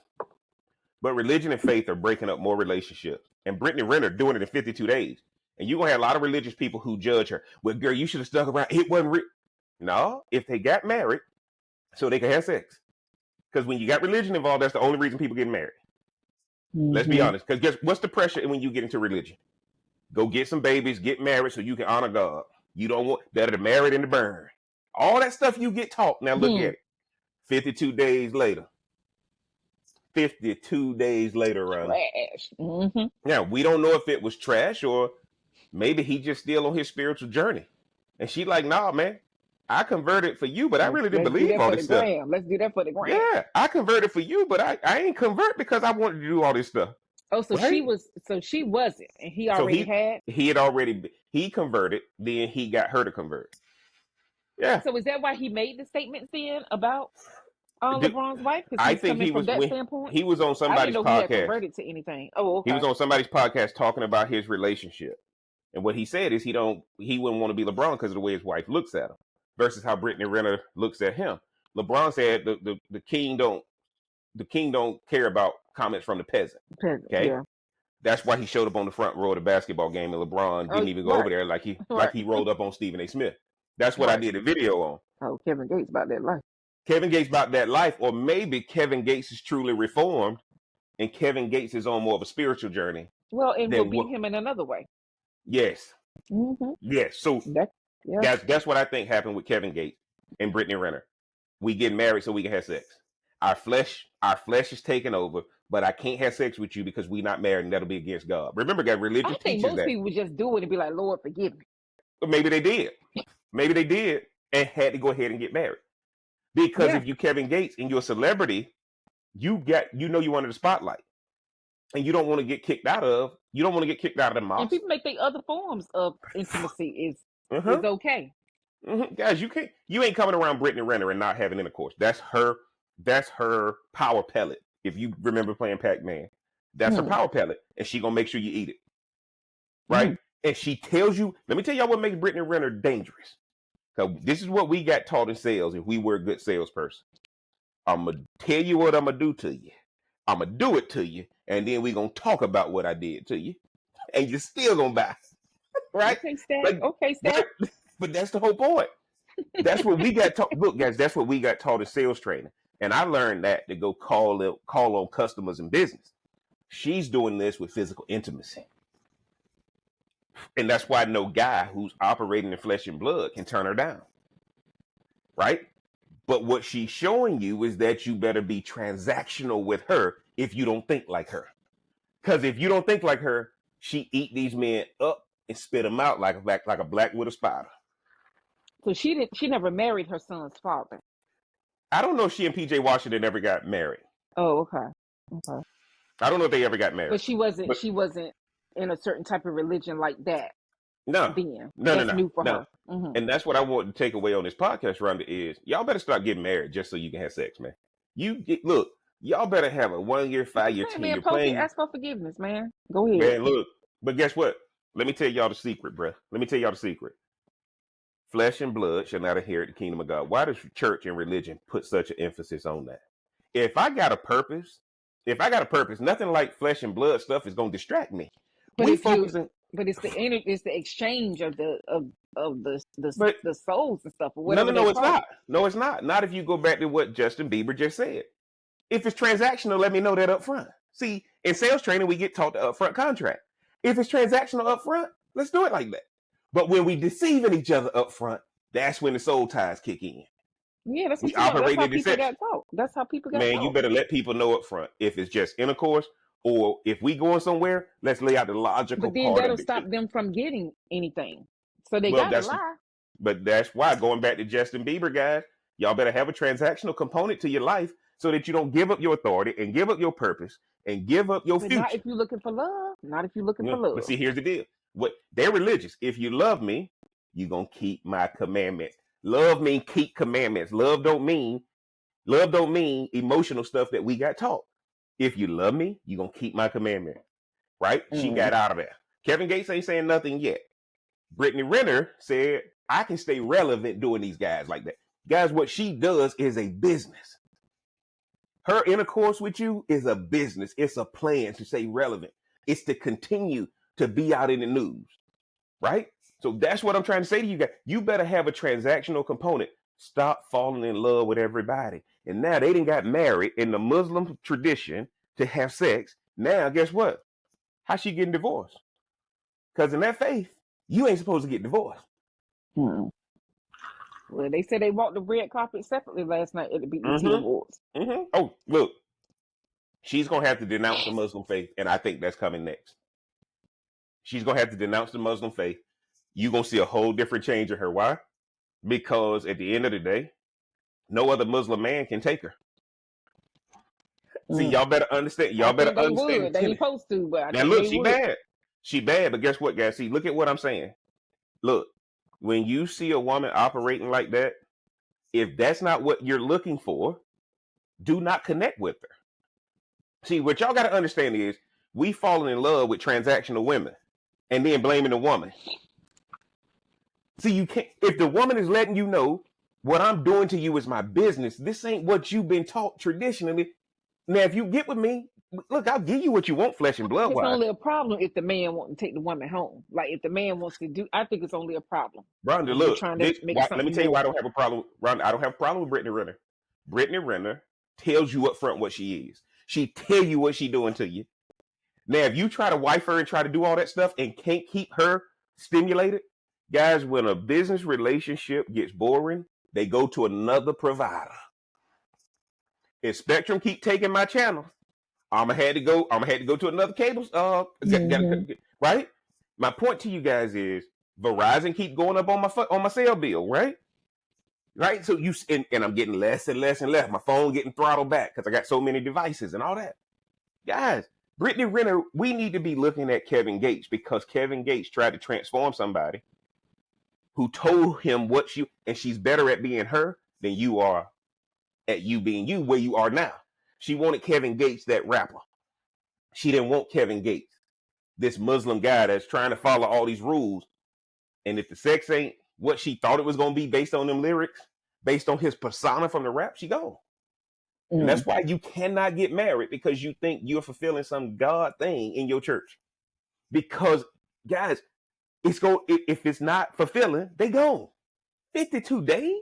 But religion and faith are breaking up more relationships. And Brittany Renner doing it in 52 days. And you're going to have a lot of religious people who judge her. Well, girl, you should have stuck around. It wasn't real. No, if they got married, so they can have sex. Because when you got religion involved, that's the only reason people get married. Let's be honest. Because guess what's the pressure when you get into religion? Go get some babies, get married so you can honor God. You don't want better to marry than to burn. All that stuff you get taught. Now look at it. 52 days later. 52 days later, trash. Now, we don't know if it was trash or maybe he just still on his spiritual journey. And she like, nah, man, I converted for you, but I really didn't believe all this stuff. Let's do that for the gram. Yeah, I converted for you, but I ain't convert because I wanted to do all this stuff. Oh, so right? she wasn't, and he already had. He converted, then he got her to convert. Yeah. So is that why he made the statements then about LeBron's wife? I think he was from that standpoint. He was on somebody's podcast. He had converted to anything. Oh, okay. He was on somebody's podcast talking about his relationship, and what he said is he wouldn't want to be LeBron because of the way his wife looks at him, versus how Brittany Renner looks at him. LeBron said the king don't care about comments from the peasant. Okay, yeah. That's why he showed up on the front row of the basketball game, and LeBron didn't even go over there like he rolled up on Stephen A. Smith. That's what I did a video on. Oh, Kevin Gates about that life. Kevin Gates about that life, or maybe Kevin Gates is truly reformed, and Kevin Gates is on more of a spiritual journey. Well, and will beat him in another way. Yes. Yes. So that's what I think happened with Kevin Gates and Brittany Renner. We get married so we can have sex. Our flesh is taking over, but I can't have sex with you because we're not married, and that'll be against God. Remember, God, religion teaches that. I think most people would just do it and be like, Lord, forgive me. But maybe they did. Maybe they did and had to go ahead and get married. Because if you Kevin Gates and you're a celebrity, you under the spotlight. And you don't want to get kicked out of the mosque. And people make their other forms of intimacy is okay. Guys, you ain't coming around Brittany Renner and not having intercourse. That's her power pellet. If you remember playing Pac-Man, that's her power pellet. And she gonna make sure you eat it. Right? And she tells you, let me tell y'all what makes Brittany Renner dangerous. Because this is what we got taught in sales if we were a good salesperson. I'm going to tell you what I'm going to do to you. I'm going to do it to you. And then we're going to talk about what I did to you. And you're still going to buy. Right? Okay, Stat. But that's the whole point. That's what we got taught. Look, guys, that's what we got taught in sales training. And I learned that to go call on customers in business. She's doing this with physical intimacy. And that's why no guy who's operating in flesh and blood can turn her down. Right? But what she's showing you is that you better be transactional with her if you don't think like her. Because if you don't think like her, she eat these men up and spit them out like a black widow spider. So she never married her son's father. I don't know if she and PJ Washington ever got married. Oh, okay. Okay. I don't know if they ever got married. But she wasn't But she wasn't in a certain type of religion like that no, then. no, no, That's no, new for no. her. Mm-hmm. And that's what I want to take away on this podcast, Rhonda, is y'all better start getting married just so you can have sex, man. Look, y'all better have a 1 year, 5 year, Okay, 10 man, year poke it, plan. ask for forgiveness, man. Go ahead. Man, look, but guess what? Let me tell y'all the secret, bruh. Let me tell y'all the secret. Flesh and blood shall not inherit the kingdom of God. Why does church and religion put such an emphasis on that? If I got a purpose, nothing like flesh and blood stuff is gonna distract me. But We if you focusing, but it's the exchange of but the souls and stuff or no, whatever they it's call it. not. No, it's not. Not if you go back to what Justin Bieber just said. If it's transactional, let me know that up front. See, in sales training, we get taught the upfront contract. If it's transactional up front, let's do it like that. But when we deceiving each other up front, that's when the soul ties kick in. Yeah, that's We what you know. That's operate how in people deception. got taught. That's how people got Man, you taught. better let people know up front. If it's just intercourse or if we going somewhere, let's lay out the logical But then part that'll of it. stop them from getting anything. So they Well, gotta lie. that's why going back to Justin Bieber, guys, y'all better have a transactional component to your life so that you don't give up your authority and give up your purpose and give up your But not future. if you're looking for love. Not if you're looking for No, but love. see, here's the deal. What they're religious. If you love me, you're gonna keep my commandments. Love mean keep commandments. Love don't mean emotional stuff that we got taught. If you love me, you're gonna keep my commandment. Right? She Mm. got out of there. Kevin Gates ain't saying nothing yet. Brittany Renner said, I can stay relevant doing these guys like that. Guys, what she does is a business. Her intercourse with you is a business. It's a plan to stay relevant. It's to continue to be out in the news. Right? So that's what I'm trying to say to you guys. You better have a transactional component. Stop falling in love with everybody. And now they didn't got married in the Muslim tradition to have sex. Now, guess what? How's she getting divorced? Because in that faith, you ain't supposed to get divorced. Hmm. Well, they said they walked the red carpet separately last night at the BET Awards. Oh, look, she's going to have to denounce the Muslim faith, and I think that's coming next. She's going to have to denounce the Muslim faith. You're going to see a whole different change in her. Why? Because at the end of the day, no other Muslim man can take her. See, y'all better understand. I Y'all better think they understand. would. They ain't supposed to, but I Now, think look, they she would. bad. She bad, but guess what, guys? See, look at what I'm saying. Look, when you see a woman operating like that, if that's not what you're looking for, do not connect with her. See, what y'all got to understand is we falling in love with transactional women and then blaming the woman. See, you can't, if the woman is letting you know what I'm doing to you is my business, this ain't what you've been taught traditionally. Now, if you get with me, look, I'll give you what you want, flesh and blood It's wise. only a problem if the man wants to take the woman home. Like if the man wants to do, I think it's only a problem. Rhonda, You're look, trying to make let something me tell you why I more. don't have a problem. Rhonda, I don't have a problem with Brittany Renner. Brittany Renner tells you up front what she is. She tell you what she doing to you. Now, if you try to wife her and try to do all that stuff and can't keep her stimulated, guys, when a business relationship gets boring, they go to another provider. If Spectrum keep taking my channel, I'ma had to go to another cable. Right? My point to you guys is Verizon keep going up on my cell bill, right? Right. So and I'm getting less and less and less. My phone getting throttled back because I got so many devices and all that. Guys, Brittany Renner, we need to be looking at Kevin Gates because Kevin Gates tried to transform somebody who told him and she's better at being her than you are at you being you where you are now. She wanted Kevin Gates, that rapper. She didn't want Kevin Gates, this Muslim guy that's trying to follow all these rules. And if the sex ain't what she thought it was going to be based on them lyrics, based on his persona from the rap, she gone. And that's why you cannot get married because you think you're fulfilling some God thing in your church. Because, guys, if it's not fulfilling, they gone. 52 days?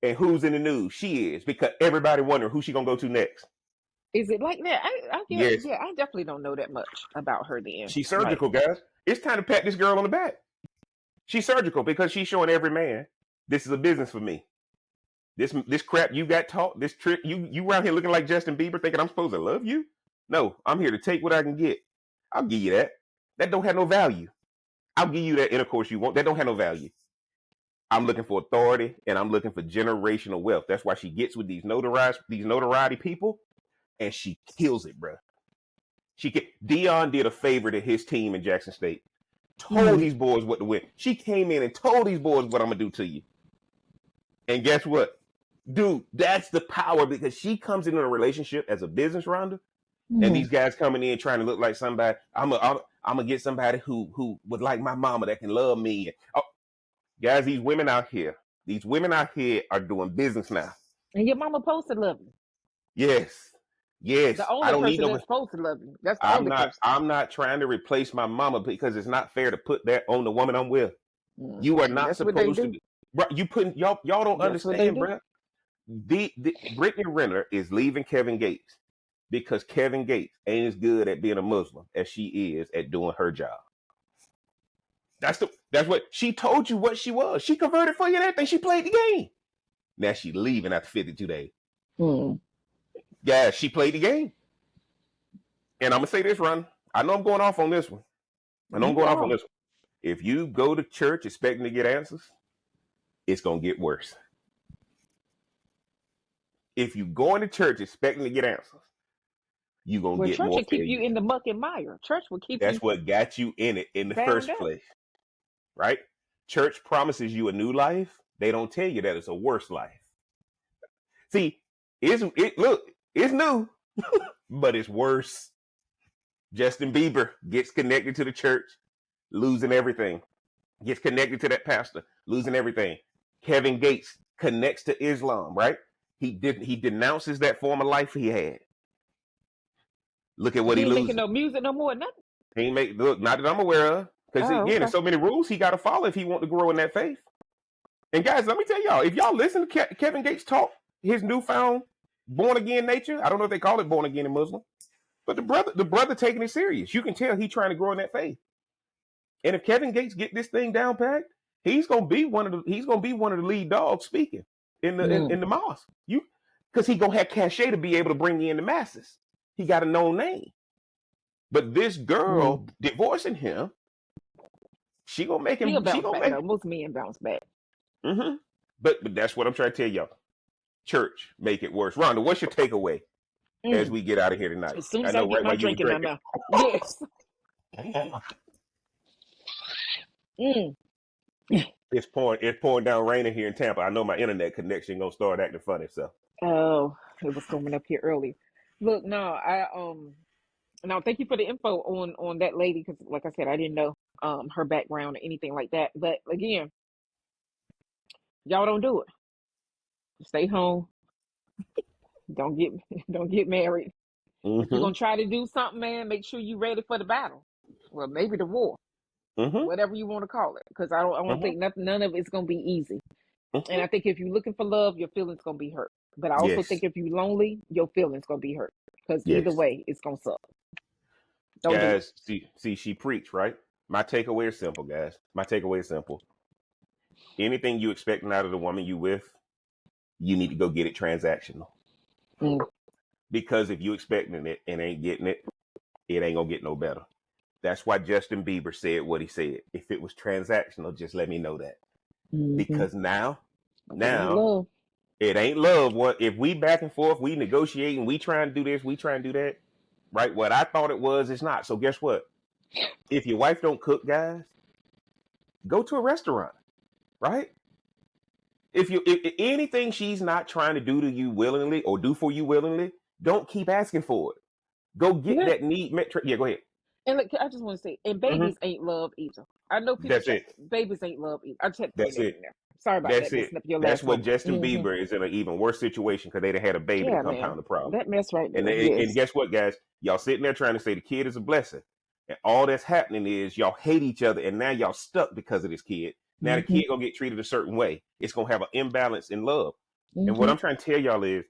And who's in the news? She is, because everybody wondering who she gonna go to next. Is it like that? Yes. Yeah, I definitely don't know that much about her then. She's surgical, guys. It's time to pat this girl on the back. She's surgical because she's showing every man this is a business for me. This crap you got taught, this trick, you around here looking like Justin Bieber thinking I'm supposed to love you? No, I'm here to take what I can get. I'll give you that. That don't have no value. I'll give you that intercourse you want. That don't have no value. I'm looking for authority, and I'm looking for generational wealth. That's why she gets with these notoriety people, and she kills it, bro. Dion did a favor to his team in Jackson State. Told these boys what to win. She came in and told these boys what I'm gonna do to you. And guess what? Dude, that's the power, because she comes into a relationship as a business rounder, and these guys coming in trying to look like somebody. I'm gonna get somebody who would like my mama, that can love me. Oh, guys, these women out here are doing business now. And your mama supposed to love you. Yes. The I only don't need person no. that's supposed to love you. That's the only person. I'm not trying to replace my mama, because it's not fair to put that on the woman I'm with. You are not supposed to be. Bro, you putting y'all don't understand, bro. The Brittany Renner is leaving Kevin Gates because Kevin Gates ain't as good at being a Muslim as she is at doing her job. That's what she told you what she was. She converted for you and everything. She played the game. Now she leaving after 52 days. Yeah, she played the game. And I'm gonna say this, Ron. I know I'm going off on this one. If you go to church expecting to get answers, it's gonna get worse. If you go into church expecting to get answers, you're gonna get more failure. Church will keep you in the muck and mire. Church will keep That's what got you in it in the first place. Right? Church promises you a new life. They don't tell you that it's a worse life. See, it's new, but it's worse. Justin Bieber gets connected to the church, losing everything. Gets connected to that pastor, losing everything. Kevin Gates connects to Islam, right? He denounces that former life he had. Look at what he loses. He ain't making no music no more, nothing. He ain't not that I'm aware of. Because there's so many rules he got to follow if he want to grow in that faith. And guys, let me tell y'all, if y'all listen to Kevin Gates talk, his newfound born again nature, I don't know if they call it born again in Muslim, but the brother taking it serious. You can tell he's trying to grow in that faith. And if Kevin Gates get this thing down packed, he's gonna be one of the lead dogs speaking in the mosque. Because he gonna have cachet to be able to bring in the masses. He got a known name. But this girl divorcing him, she gonna make him. He'll bounce back. Though. Most men bounce back. But that's what I'm trying to tell y'all. Church make it worse. Rhonda, what's your takeaway as we get out of here tonight? As soon as I get my drink in my mouth. Yes. It's pouring down raining here in Tampa. I know my internet connection gonna start acting funny. So. Oh, it was coming up here early. Look, no, now thank you for the info on that lady, because like I said, I didn't know her background or anything like that. But again, y'all don't do it. Stay home. Don't get married. If you're gonna try to do something, man, make sure you're ready for the battle. Well, maybe the war. Whatever you want to call it. Because I don't think none of it's gonna be easy. And I think if you're looking for love, your feelings gonna be hurt. But I also think if you're lonely, your feelings gonna be hurt. Because either way, it's gonna suck. Guys, see, she preached, right? My takeaway is simple, guys. My takeaway is simple. Anything you expecting out of the woman you with, you need to go get it transactional. Because if you expecting it and ain't getting it, it ain't gonna get no better. That's why Justin Bieber said what he said. If it was transactional, just let me know that. Because now it ain't love. What if we back and forth, we negotiating, we trying to do this, we trying to do that, right? What I thought it was, it's not. So guess what? If your wife don't cook, guys, go to a restaurant, right? If anything she's not trying to do to you willingly or do for you willingly, don't keep asking for it. Go get that need met. Yeah, go ahead. And look, I just want to say, and babies ain't love either. I know people say babies ain't love either. I just had to put that in there. Sorry about that. That's what Justin Bieber is in an even worse situation because they done had a baby to compound the problem. That mess right there. And guess what, guys? Y'all sitting there trying to say the kid is a blessing. And all that's happening is y'all hate each other and now y'all stuck because of this kid. Now the kid gonna get treated a certain way. It's gonna have an imbalance in love. And what I'm trying to tell y'all is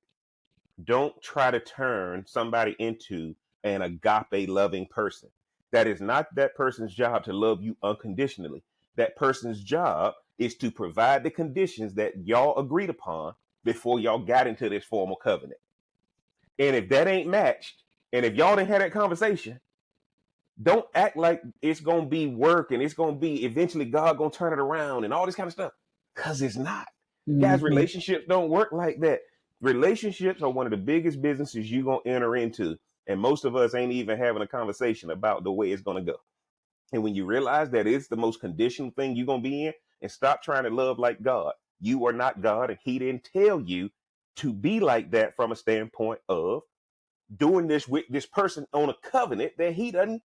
don't try to turn somebody into an agape loving person. That is not that person's job to love you unconditionally. That person's job is to provide the conditions that y'all agreed upon before y'all got into this formal covenant. And if that ain't matched, and if y'all didn't have that conversation, don't act like it's going to be work and it's going to be eventually God going to turn it around and all this kind of stuff. Because it's not. Guys, Mm-hmm. relationships don't work like that. Relationships are one of the biggest businesses you're going to enter into. And most of us ain't even having a conversation about the way it's going to go. And when you realize that it's the most conditional thing you're going to be in, and stop trying to love like God. You are not God, and He didn't tell you to be like that from a standpoint of doing this with this person on a covenant that he doesn't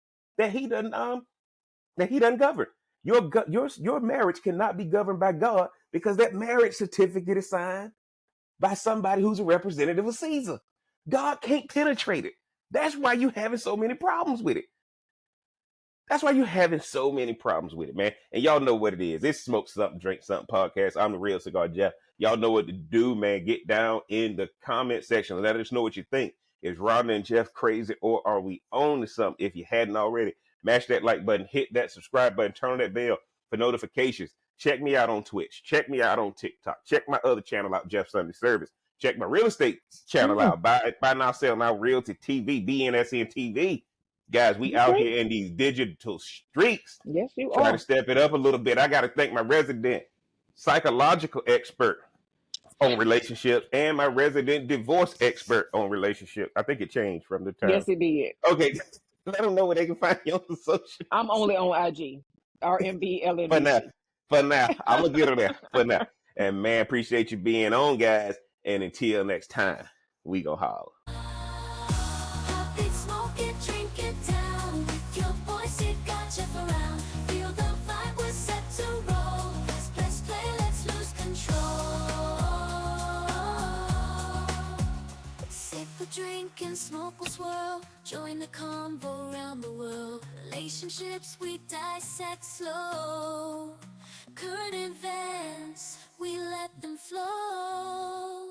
govern. Your marriage cannot be governed by God because that marriage certificate is signed by somebody who's a representative of Caesar. God can't penetrate it. That's why you having so many problems with it. That's why you're having so many problems with it, man. And y'all know what it is. It's Smoke Something, Drink Something podcast. I'm the real Cigar Jeff. Y'all know what to do, man. Get down in the comment section. Let us know what you think. Is Rhonda and Jeff crazy, or are we on to something? If you hadn't already, mash that like button, hit that subscribe button, turn on that bell for notifications. Check me out on Twitch. Check me out on TikTok. Check my other channel out, Jeff Sunday Service. Check my real estate channel out. Buy Now, Sell Now Realty TV, BNSN TV. Guys, we out Okay. here in these digital streets Yes, you trying to are. step it up a little bit. I got to thank my resident psychological expert on relationships and my resident divorce expert on relationships. I think it changed from the time. Yes, it did. Okay, let them know where they can find you on the social. I'm only on IG. RMB For now, LNBC. I'm gonna get her there for now. And man, appreciate you being on, guys. And until next time, we go holler. Pop it, smoke it, drink it down. With your boys, it got Jeff around. Feel the vibe, we're set to roll. Press play, let's lose control. Sip a drink and smoke will swirl. Join the convo around the world. Relationships we dissect slow. Current events, we let them flow.